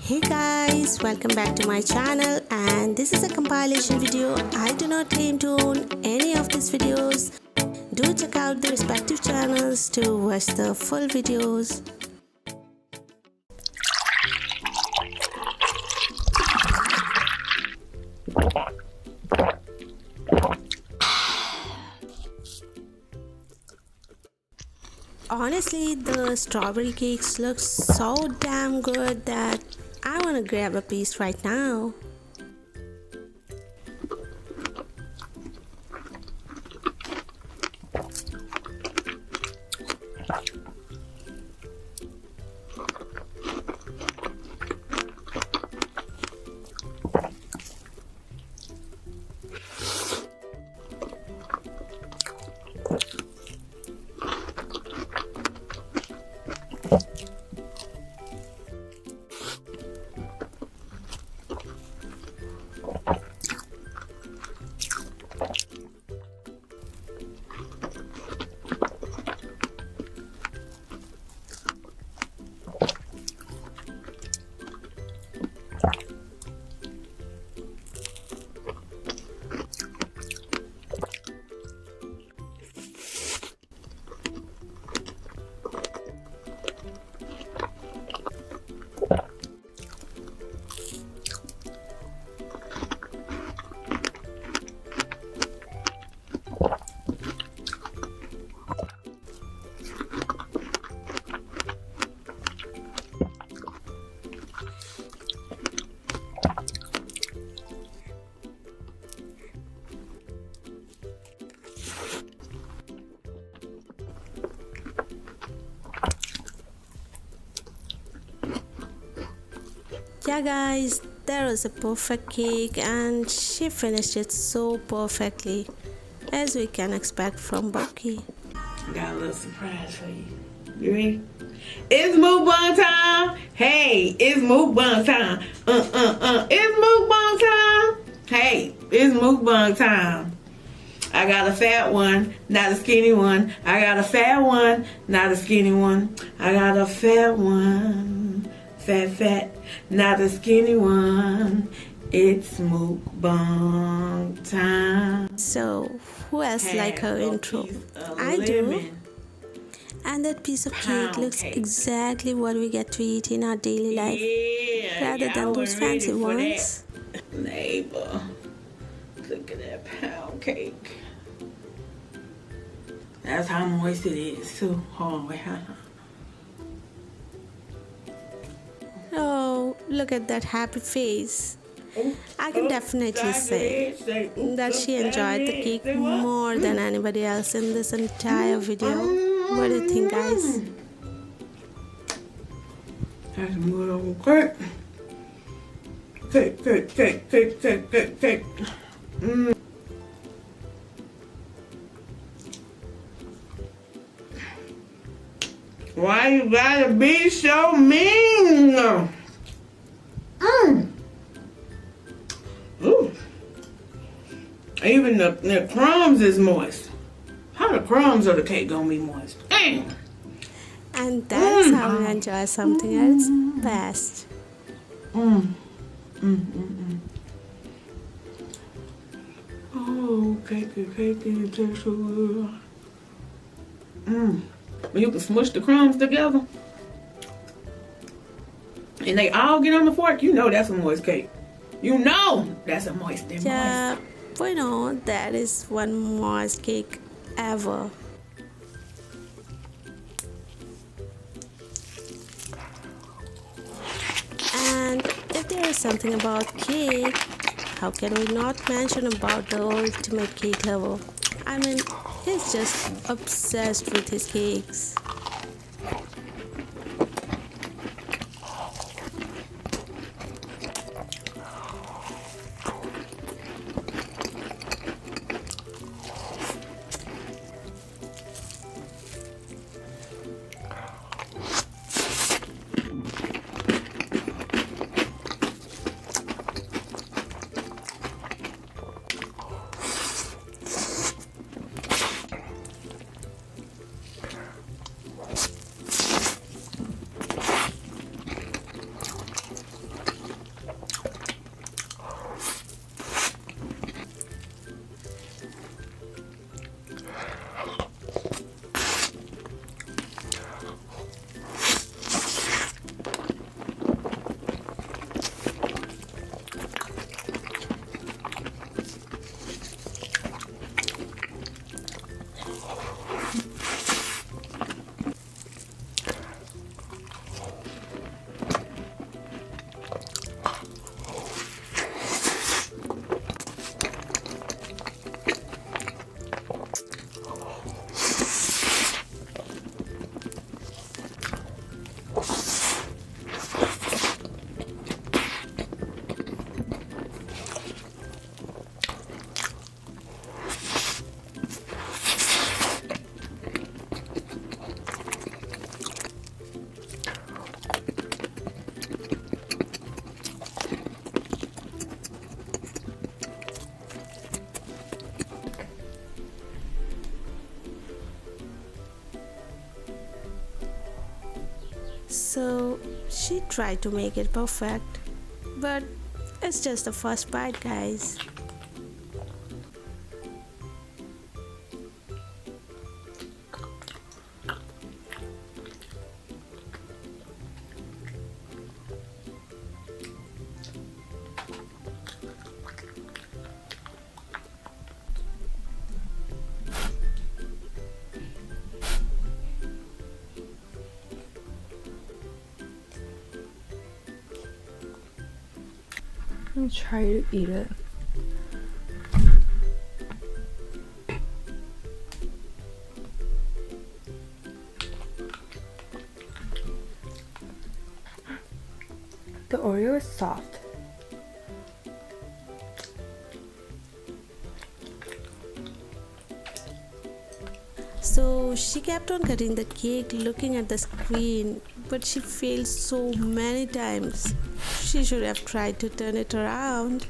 Hey guys, welcome back to my channel, and this is a compilation video. I do not claim to own any of these videos. Do check out the respective channels to watch the full videos. Honestly, the strawberry cakes look so damn good that I want to grab a piece right now. Yeah guys, that was a perfect cake and she finished it so perfectly, as we can expect from Boki. Got a little surprise for you. You ready? It's mukbang time. Hey, it's mukbang time. It's mukbang time. Hey, it's mukbang time. I got a fat one, not a skinny one. I got a fat one, not a skinny one. I got a fat one, fat, not a skinny one. It's mukbang time. So, who else like her intro? I do. And that piece of cake looks exactly what we get to eat in our daily life, rather than those fancy ones. Neighbor, look at that pound cake. That's how moist it is too. Hold on, wait. Oh, look at that happy face. I can definitely say that she enjoyed the cake more than anybody else in this entire video. What do you think, guys? That's some good old cake. Cake. Why you gotta be so mean? Ooh. Even the crumbs is moist. How the crumbs of the cake gonna be moist? Dang. And that's how we enjoy something at its best. Oh, cake, it tastes so good. When you can smush the crumbs together and they all get on the fork, you know that's a moist cake. You know that's a moist. Yeah, we know that is one moist cake ever. And if there is something about cake, how can we not mention about the ultimate cake lover? I mean, he's just obsessed with his cakes. So she tried to make it perfect, but it's just the first bite, guys. I'll try to eat it. The Oreo is soft. So she kept on cutting the cake looking at the screen, but she failed so many times. She should have tried to turn it around.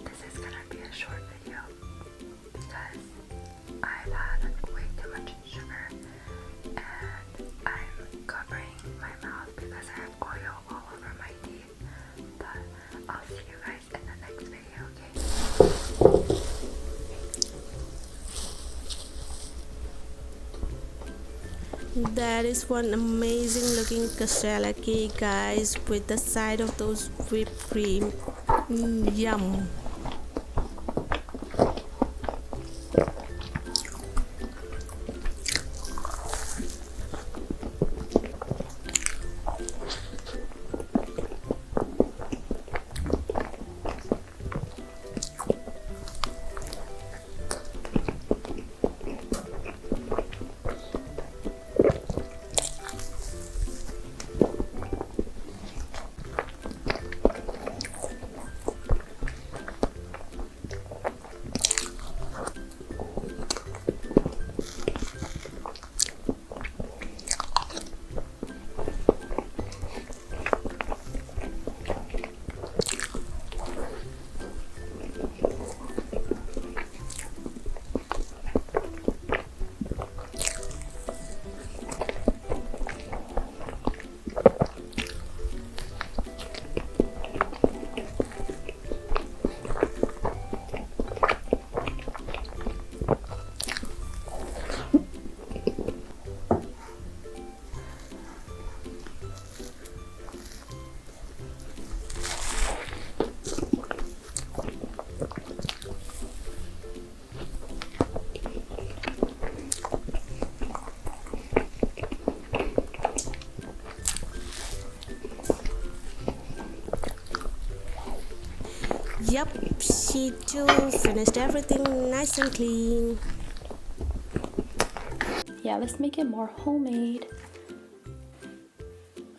This is gonna be a short video because I've had way too much sugar and I'm covering my mouth because I have Oreo all over my teeth. But I'll see you guys in the next video, okay? That is one amazing looking castella cake, guys, with the side of those whipped cream. Yum. Yep, she too finished everything nice and clean. Yeah, let's make it more homemade.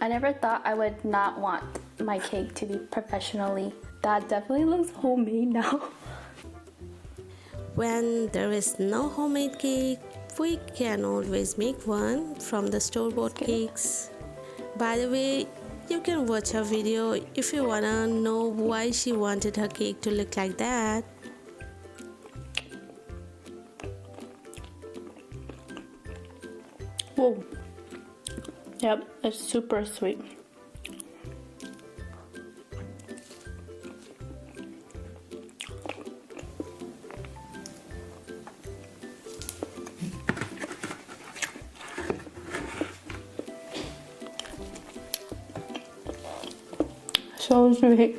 I never thought I would not want my cake to be professionally. That definitely looks homemade now. When there is no homemade cake, we can always make one from the store-bought cakes. By the way, you can watch her video if you wanna know why she wanted her cake to look like that. Whoa. Yep, it's super sweet. So sweet.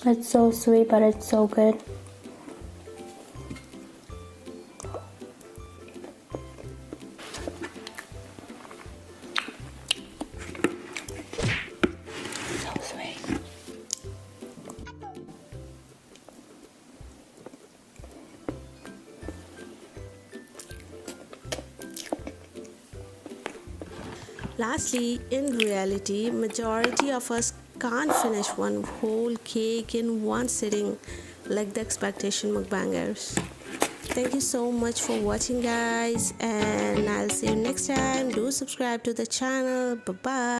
It's so sweet, but it's so good. So sweet. Lastly, in reality, majority of us can't finish one whole cake in one sitting like the expectation mukbangers. Thank you so much for watching, guys, and I'll see you next time. Do subscribe to the channel. Bye bye.